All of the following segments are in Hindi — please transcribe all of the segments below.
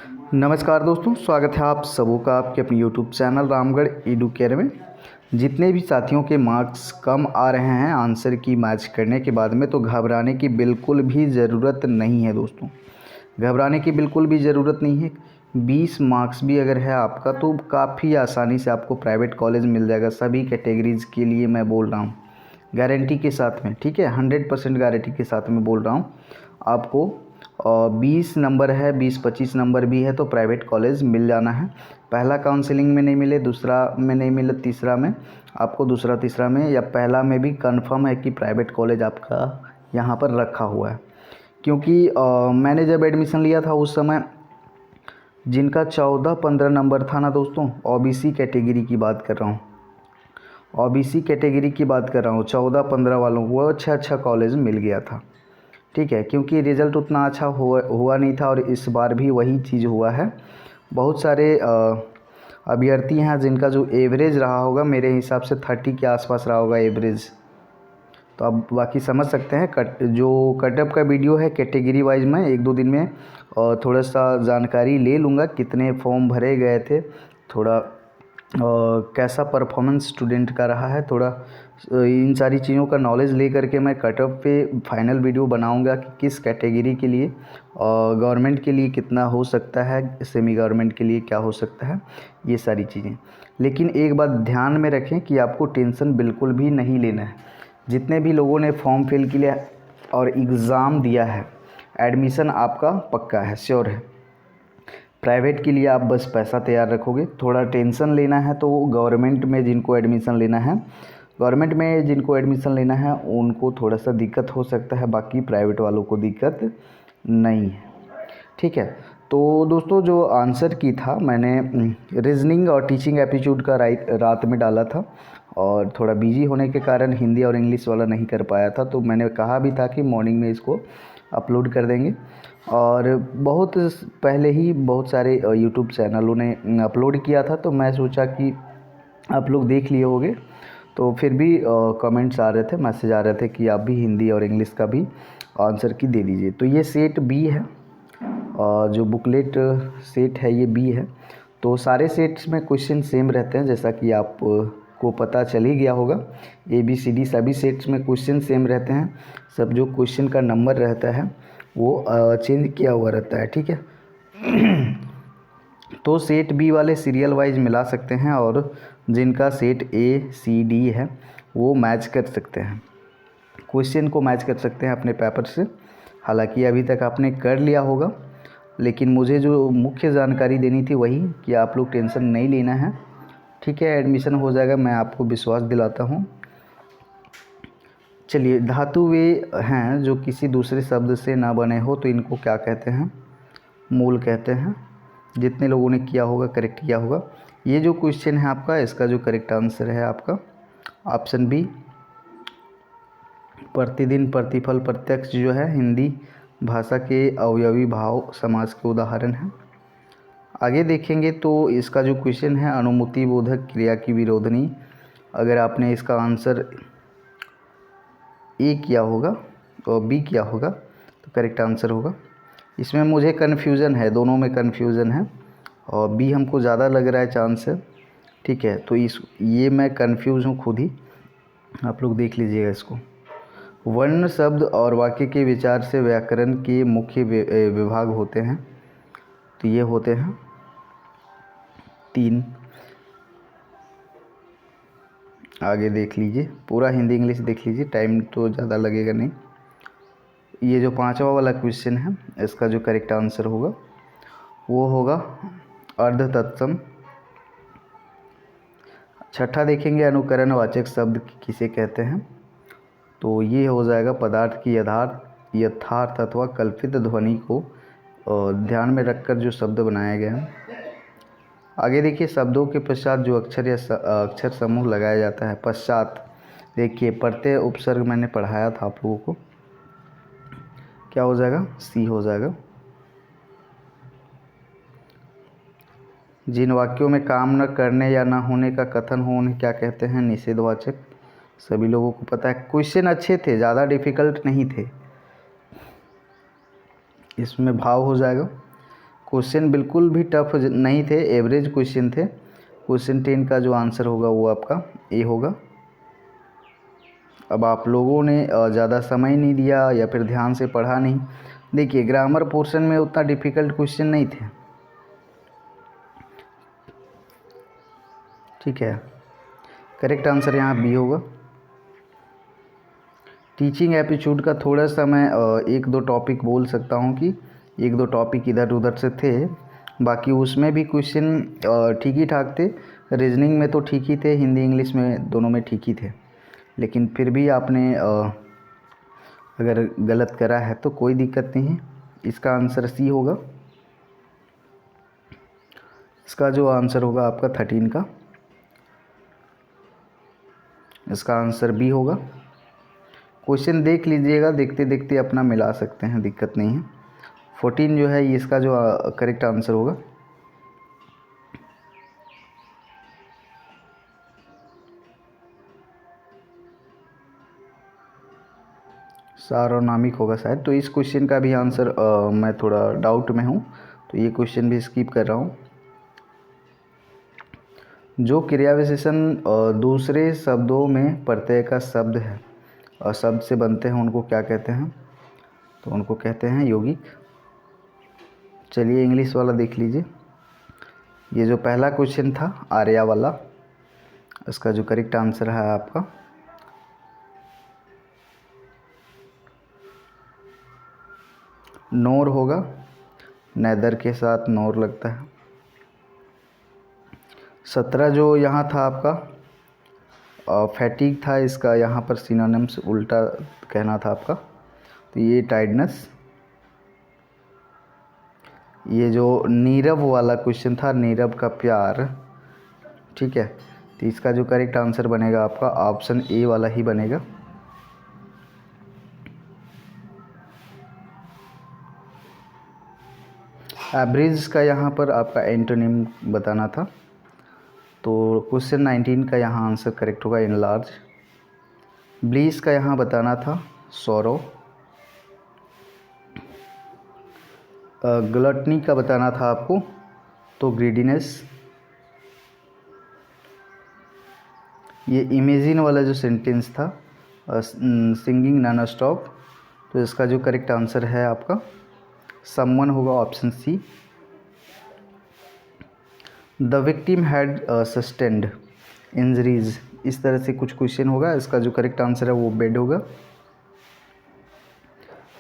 नमस्कार दोस्तों, स्वागत है आप सबों का आपके अपने यूट्यूब चैनल रामगढ़ एडुकेयर में। जितने भी साथियों के मार्क्स कम आ रहे हैं आंसर की मैच करने के बाद में, तो घबराने की बिल्कुल भी ज़रूरत नहीं है दोस्तों। घबराने की बिल्कुल भी ज़रूरत नहीं है। 20 मार्क्स भी अगर है आपका तो काफ़ी आसानी से आपको प्राइवेट कॉलेज मिल जाएगा। सभी कैटेगरीज़ के लिए मैं बोल रहा हूँ, गारंटी के साथ में, ठीक है, 100% गारंटी के साथ में बोल रहा हूँ आपको। 20 नंबर है, 20-25 नंबर भी है तो प्राइवेट कॉलेज मिल जाना है। पहला काउंसलिंग में नहीं मिले, दूसरा में नहीं मिले, तीसरा में आपको, दूसरा तीसरा में या पहला में भी कंफर्म है कि प्राइवेट कॉलेज आपका यहाँ पर रखा हुआ है। क्योंकि मैंने जब एडमिशन लिया था उस समय जिनका 14-15 नंबर था ना दोस्तों, ओबीसी कैटेगरी की बात कर रहा हूँ, ओबीसी कैटेगरी की बात कर रहा हूँ, 14-15 वालों को अच्छा कॉलेज मिल गया था, ठीक है। क्योंकि रिज़ल्ट उतना अच्छा हुआ नहीं था और इस बार भी वही चीज़ हुआ है। बहुत सारे अभ्यर्थी हैं जिनका जो एवरेज रहा होगा मेरे हिसाब से 30 के आसपास रहा होगा एवरेज। तो अब बाकी समझ सकते हैं। कटअप का वीडियो है कैटेगरी वाइज में 1-2 दिन में और थोड़ा सा जानकारी ले लूँगा, कितने फॉर्म भरे गए थे, थोड़ा कैसा परफॉर्मेंस स्टूडेंट का रहा है, थोड़ा इन सारी चीज़ों का नॉलेज ले करके मैं कटअप पे फाइनल वीडियो बनाऊंगा कि किस कैटेगरी के लिए गवर्नमेंट के लिए कितना हो सकता है, सेमी गवर्नमेंट के लिए क्या हो सकता है, ये सारी चीज़ें। लेकिन एक बात ध्यान में रखें कि आपको टेंशन बिल्कुल भी नहीं लेना है। जितने भी लोगों ने फॉर्म फिल किया और एग्ज़ाम दिया है, एडमिशन आपका पक्का है, श्योर है। प्राइवेट के लिए आप बस पैसा तैयार रखोगे। थोड़ा टेंशन लेना है तो गवर्नमेंट में जिनको एडमिशन लेना है, उनको थोड़ा सा दिक्कत हो सकता है, बाकी प्राइवेट वालों को दिक्कत नहीं है, ठीक है। तो दोस्तों जो आंसर की था मैंने रीजनिंग और टीचिंग एप्टीट्यूड का रात में डाला था और थोड़ा बिजी होने के कारण हिंदी और इंग्लिश वाला नहीं कर पाया था। तो मैंने कहा भी था कि मॉर्निंग में इसको अपलोड कर देंगे और बहुत पहले ही बहुत सारे यूट्यूब चैनलों ने अपलोड किया था, तो मैं सोचा कि आप लोग देख लिए होंगे। तो फिर भी कमेंट्स आ रहे थे, मैसेज आ रहे थे कि आप भी हिंदी और इंग्लिश का भी आंसर की दे दीजिए। तो ये सेट बी है और जो बुकलेट सेट है ये बी है। तो सारे सेट्स में क्वेश्चन सेम रहते हैं, जैसा कि आप को पता चल ही गया होगा। ABCD सभी सेट्स में क्वेश्चन सेम रहते हैं। सब जो क्वेश्चन का नंबर रहता है वो चेंज किया हुआ रहता है, ठीक है। तो सेट बी वाले सीरियल वाइज मिला सकते हैं और जिनका सेट ACD है वो मैच कर सकते हैं, क्वेश्चन को मैच कर सकते हैं अपने पेपर से। हालांकि अभी तक आपने कर लिया होगा, लेकिन मुझे जो मुख्य जानकारी देनी थी वही कि आप लोग टेंशन नहीं लेना है, ठीक है। एडमिशन हो जाएगा, मैं आपको विश्वास दिलाता हूँ। चलिए, धातु वे हैं जो किसी दूसरे शब्द से ना बने हो तो इनको क्या कहते हैं? मूल कहते हैं। जितने लोगों ने किया होगा, करेक्ट किया होगा। ये जो क्वेश्चन है आपका, इसका जो करेक्ट आंसर है आपका ऑप्शन बी, प्रतिदिन, प्रतिफल, प्रत्यक्ष जो है हिंदी भाषा के अवयवी भाव समास के उदाहरण हैं। आगे देखेंगे तो इसका जो क्वेश्चन है अनुमति बोधक क्रिया की विरोधनी, अगर आपने इसका आंसर ए किया होगा और बी किया होगा तो करेक्ट आंसर होगा। इसमें मुझे कन्फ्यूज़न है, दोनों में कन्फ्यूज़न है और बी हमको ज़्यादा लग रहा है चांस है, ठीक है। तो ये मैं कन्फ्यूज़ हूँ खुद ही, आप लोग देख लीजिएगा इसको। वर्ण, शब्द और वाक्य के विचार से व्याकरण के मुख्य विभाग होते हैं, तो ये होते हैं 3। आगे देख लीजिए, पूरा हिंदी इंग्लिश देख लीजिए, टाइम तो ज़्यादा लगेगा नहीं। ये जो 5वां वाला क्वेश्चन है इसका जो करेक्ट आंसर होगा वो होगा अर्ध तत्सम। 6ठा देखेंगे अनुकरण वाचक शब्द किसे कहते हैं, तो ये हो जाएगा पदार्थ की यथार्थ अथवा कल्पित ध्वनि को ध्यान में रखकर जो शब्द बनाए गए हैं। आगे देखिए, शब्दों के पश्चात जो अक्षर या अक्षर समूह लगाया जाता है, पश्चात देखिए प्रत्यय उपसर्ग मैंने पढ़ाया था आप लोगों को, क्या हो जाएगा? सी हो जाएगा। जिन वाक्यों में काम न करने या न होने का कथन हो उन्हें क्या कहते हैं? निषेधवाचक। सभी लोगों को पता है। क्वेश्चन अच्छे थे, ज़्यादा डिफ़िकल्ट नहीं थे। इसमें भाव हो जाएगा। क्वेश्चन बिल्कुल भी टफ नहीं थे, एवरेज क्वेश्चन थे। क्वेश्चन 10 का जो आंसर होगा वो आपका ए होगा। अब आप लोगों ने ज़्यादा समय नहीं दिया या फिर ध्यान से पढ़ा नहीं। देखिए ग्रामर पोर्शन में उतना डिफ़िकल्ट क्वेश्चन नहीं थे, ठीक है। करेक्ट आंसर यहाँ बी होगा। टीचिंग एप्टीट्यूड का थोड़ा सा मैं एक दो टॉपिक बोल सकता हूँ कि एक दो टॉपिक इधर उधर से थे, बाकी उसमें भी क्वेश्चन ठीक ही ठाक थे। रीजनिंग में तो ठीक ही थे, हिंदी इंग्लिश में दोनों में ठीक ही थे, लेकिन फिर भी आपने अगर गलत करा है तो कोई दिक्कत नहीं है। इसका आंसर सी होगा। इसका जो आंसर होगा आपका 13 का, इसका आंसर बी होगा। क्वेश्चन देख लीजिएगा, देखते देखते अपना मिला सकते हैं, दिक्कत नहीं है। 14 जो है इसका जो करेक्ट आंसर होगा। सार्वनामिक होगा शायद, तो इस क्वेश्चन का भी आंसर मैं थोड़ा डाउट में हूँ, तो ये क्वेश्चन भी स्किप कर रहा हूँ। जो क्रिया विशेषण दूसरे शब्दों में प्रत्यय का शब्द है और शब्द से बनते हैं उनको क्या कहते हैं? तो उनको कहते हैं यौगिक। चलिए इंग्लिश वाला देख लीजिए। ये जो पहला क्वेश्चन था आर्या वाला, इसका जो करेक्ट आंसर है आपका नोर होगा। नेदर के साथ नोर लगता है। 17 जो यहाँ था आपका फैटिग था, इसका यहाँ पर सिनोनिम्स उल्टा कहना था आपका, तो ये टाइडनेस। ये जो नीरव वाला क्वेश्चन था, नीरव का प्यार, ठीक है, तो इसका जो करेक्ट आंसर बनेगा आपका ऑप्शन ए वाला ही बनेगा। एवरेज का यहाँ पर आपका एंटोनिम बताना था, तो क्वेश्चन 19 का यहाँ आंसर करेक्ट होगा इनलार्ज। ब्लीस का यहाँ बताना था सौरो। ग्लटनी का बताना था आपको, तो ग्रीडीनेस। ये इमेजिन वाला जो सेंटेंस था सिंगिंग नॉन स्टॉप, तो इसका जो करेक्ट आंसर है आपका समवन होगा, option C. The victim had sustained injuries, इस तरह से कुछ क्वेश्चन होगा, इसका जो करेक्ट आंसर है वो बेड होगा।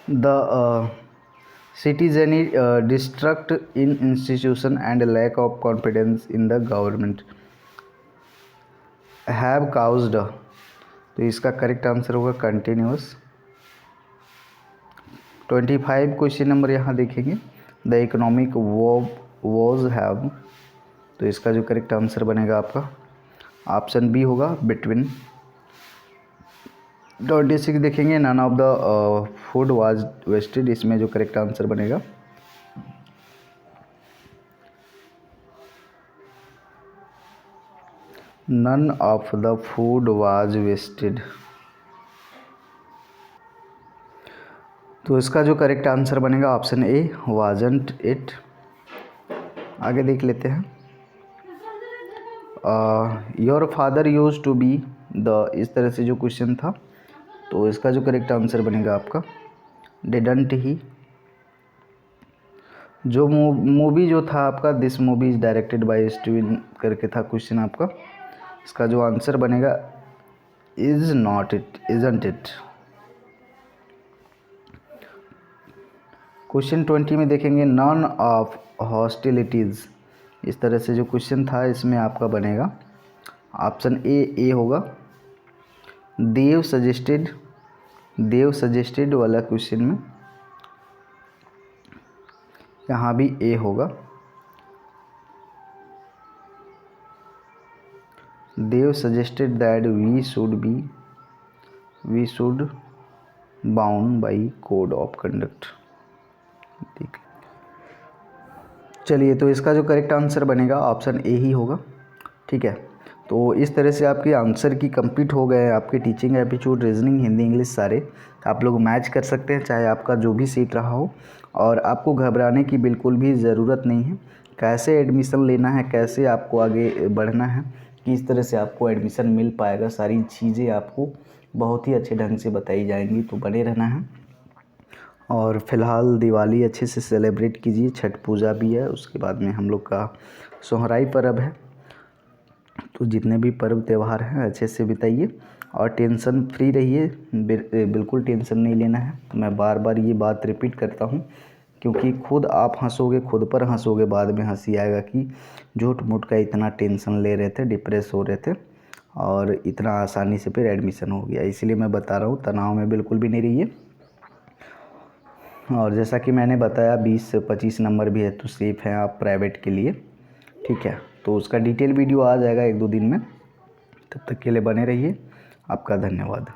The citizenry distrust in institution and lack of confidence in the government have caused, तो इसका करेक्ट आंसर होगा कंटिन्यूस। 25 क्वेश्चन नंबर यहाँ देखेंगे। द इकोनॉमिक वॉज हैव, तो इसका जो करेक्ट आंसर बनेगा आपका ऑप्शन बी होगा बिटवीन। 26 देखेंगे। None of the food was wasted, इसमें जो करेक्ट आंसर बनेगा none of the food was wasted, तो इसका जो करेक्ट आंसर बनेगा ऑप्शन ए वाजंट इट। आगे देख लेते हैं। Your father use to be the, इस तरह से जो क्वेश्चन था, तो इसका जो करेक्ट आंसर बनेगा आपका डिडंट ही। जो मूवी जो था आपका this movie is directed by Steven करके था क्वेश्चन आपका, इसका जो आंसर बनेगा is not it, isn't it. Question 20 में देखेंगे नॉन ऑफ हॉस्टिलिटीज़, इस तरह से जो क्वेश्चन था इसमें आपका बनेगा ऑप्शन ए होगा। देव सजेस्टेड वाला क्वेश्चन में यहाँ भी ए होगा। Dev suggested that we should bound by code of conduct, ठीक। चलिए, तो इसका जो करेक्ट आंसर बनेगा ऑप्शन ए ही होगा, ठीक है। तो इस तरह से आपके आंसर की कंप्लीट हो गए हैं। आपके teaching aptitude, reasoning, Hindi, English सारे आप लोग मैच कर सकते हैं, चाहे आपका जो भी सीट रहा हो। और आपको घबराने की बिल्कुल भी ज़रूरत नहीं है। कैसे एडमिशन लेना है, कैसे आपको आगे बढ़ना है, किस तरह से आपको एडमिशन मिल पाएगा, सारी चीज़ें आपको बहुत ही अच्छे ढंग से बताई जाएंगी। तो बने रहना है। और फ़िलहाल दिवाली अच्छे से सेलिब्रेट कीजिए, छठ पूजा भी है, उसके बाद में हम लोग का सोहराई पर्व है। तो जितने भी पर्व त्यौहार हैं अच्छे से बिताइए और टेंशन फ्री रहिए। बिल्कुल टेंशन नहीं लेना है। मैं बार बार ये बात रिपीट करता हूँ, क्योंकि खुद आप हंसोगे, खुद पर हंसोगे, बाद में हंसी आएगा कि झूठ मूठ का इतना टेंशन ले रहे थे, डिप्रेस हो रहे थे और इतना आसानी से फिर एडमिशन हो गया। इसलिए मैं बता रहा हूँ, तनाव में बिल्कुल भी नहीं रहिए। और जैसा कि मैंने बताया 20 से 25 नंबर भी है तो सेफ़ हैं आप प्राइवेट के लिए, ठीक है। तो उसका डिटेल वीडियो आ जाएगा 1-2 दिन में। तब तक के लिए बने रहिए। आपका धन्यवाद।